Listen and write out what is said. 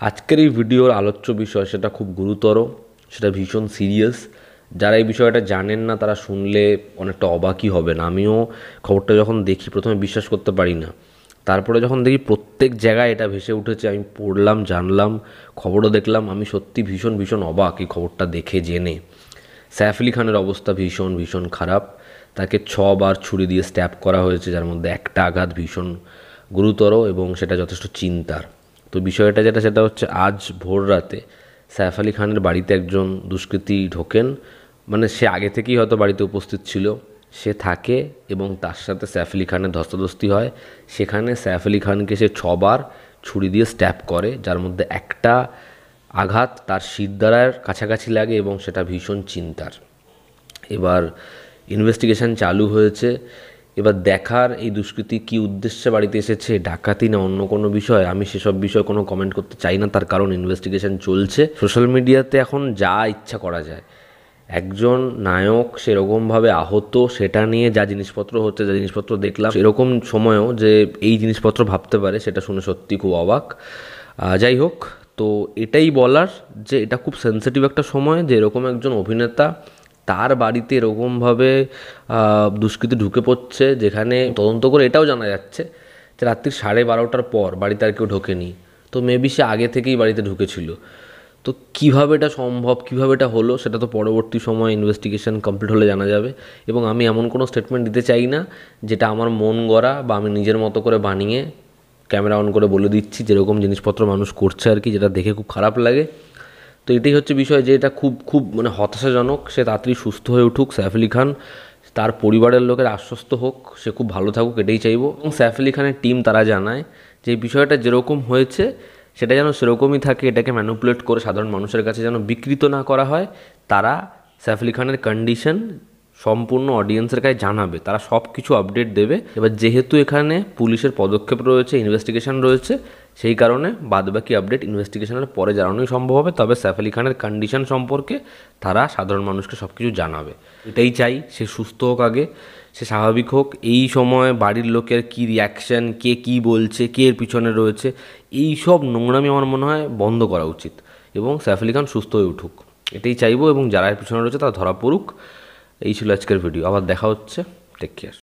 আজকের এই ভিডিওর আলোচ্য বিষয় সেটা খুব গুরুতর, সেটা ভীষণ সিরিয়াস। যারা এই বিষয়টা জানেন না তারা শুনলে অনেকটা অবাকই হবেন। আমিও খবরটা যখন দেখি প্রথমে বিশ্বাস করতে পারি না, তারপরে যখন দেখি প্রত্যেক জায়গায় এটা ভেসে উঠেছে, আমি পড়লাম, জানলাম, খবরও দেখলাম, আমি সত্যি ভীষণ ভীষণ অবাক এই খবরটা দেখে জেনে। সাইফ আলি খানের অবস্থা ভীষণ ভীষণ খারাপ। তাকে 6 বার ছুরি দিয়ে স্ট্যাব করা হয়েছে, যার মধ্যে একটা আঘাত ভীষণ গুরুতর এবং সেটা যথেষ্ট চিন্তার। তো বিষয়টা সেটা হচ্ছে আজ ভোর রাতে সাইফ আলি খানের বাড়িতে একজন দুষ্কৃতী ঢোকেন। মানে সে আগে থেকেই হয়তো বাড়িতে উপস্থিত ছিল, সে থাকে এবং তার সাথে সাইফ আলি খানের ধস্তাধস্তি হয়। সেখানে সাইফ আলি খানকে সে 6 বার ছুরি দিয়ে স্ট্যাব করে, যার মধ্যে একটা আঘাত তার শিরদাঁড়ার কাছাকাছি লাগে এবং সেটা ভীষণ চিন্তার। এবার ইনভেস্টিগেশন চালু হয়েছে। এবার দেখার এই দুষ্কৃতী কী উদ্দেশ্যে বাড়িতে এসেছে, ডাকাতি না অন্য কোনো বিষয়, আমি সেসব বিষয়ে কোনো কমেন্ট করতে চাই না, তার কারণ ইনভেস্টিগেশন চলছে। সোশ্যাল মিডিয়াতে এখন যা ইচ্ছা করা যায়। একজন নায়ক সেরকমভাবে আহত, সেটা নিয়ে যা জিনিসপত্র হচ্ছে, যা জিনিসপত্র দেখলাম, এরকম সময়েও যে এই জিনিসপত্র ভাবতে পারে সেটা শুনে সত্যি খুব অবাক। যাই হোক, তো এটাই বলার যে এটা খুব সেন্সিটিভ একটা সময়, যে এরকম একজন অভিনেতা তার বাড়িতে এরকমভাবে দুষ্কৃতী ঢুকে পড়ছে, যেখানে তদন্ত করে এটাও জানা যাচ্ছে যে রাত্রি 12:30টার পর বাড়িতে আর কেউ ঢোকেনি। তো মেবি সে আগে থেকেই বাড়িতে ঢুকেছিল। তো কীভাবে এটা সম্ভব, কীভাবে এটা হলো, সেটা তো পরবর্তী সময় ইনভেস্টিগেশন কমপ্লিট হলে জানা যাবে। এবং আমি এমন কোনো স্টেটমেন্ট দিতে চাই না যেটা আমার মন গড়া বা আমি নিজের মতো করে বানিয়ে ক্যামেরা অন করে বলে দিচ্ছি, যেরকম জিনিসপত্র মানুষ করছে আর কি, যেটা দেখে খুব খারাপ লাগে। তো এটাই হচ্ছে বিষয়, যে এটা খুব খুব মানে হতাশাজনক। সে তাড়াতাড়ি সুস্থ হয়ে উঠুক সাইফ আলি খান, তার পরিবারের লোকের আশ্বস্ত হোক, সে খুব ভালো থাকুক, এটাই চাইবো। এবং সাইফ আলি খানের টিম তারা জানায় যে এই বিষয়টা যেরকম হয়েছে সেটা যেন সেরকমই থাকে, এটাকে ম্যানিপুলেট করে সাধারণ মানুষের কাছে যেন বিকৃত না করা হয়। তারা সাইফ আলি খানের কন্ডিশন সম্পূর্ণ অডিয়েন্সের কাছে জানাবে, তারা সব কিছু আপডেট দেবে। এবার যেহেতু এখানে পুলিশের পদক্ষেপ রয়েছে, ইনভেস্টিগেশন রয়েছে, সেই কারণে বাদবাকি আপডেট ইনভেস্টিগেশনের পরে জানানোই সম্ভব হবে। তবে সাইফ আলি খানের কন্ডিশন সম্পর্কে তারা সাধারণ মানুষকে সব কিছু জানাবে। এটাই চাই, সে সুস্থ হোক আগে, সে স্বাভাবিক হোক। এই সময় বাড়ির লোকের কী রিয়াকশান, কে কী বলছে, কে এর পিছনে রয়েছে, এই সব নোংরামি আমার মনে হয় বন্ধ করা উচিত এবং সাইফ আলি খান সুস্থ হয়ে উঠুক, এটাই চাইবো। এবং যারা এর পিছনে রয়েছে তারা ধরা পড়ুক। এই ছিল আজকের ভিডিও। আবার দেখা হচ্ছে। Take care.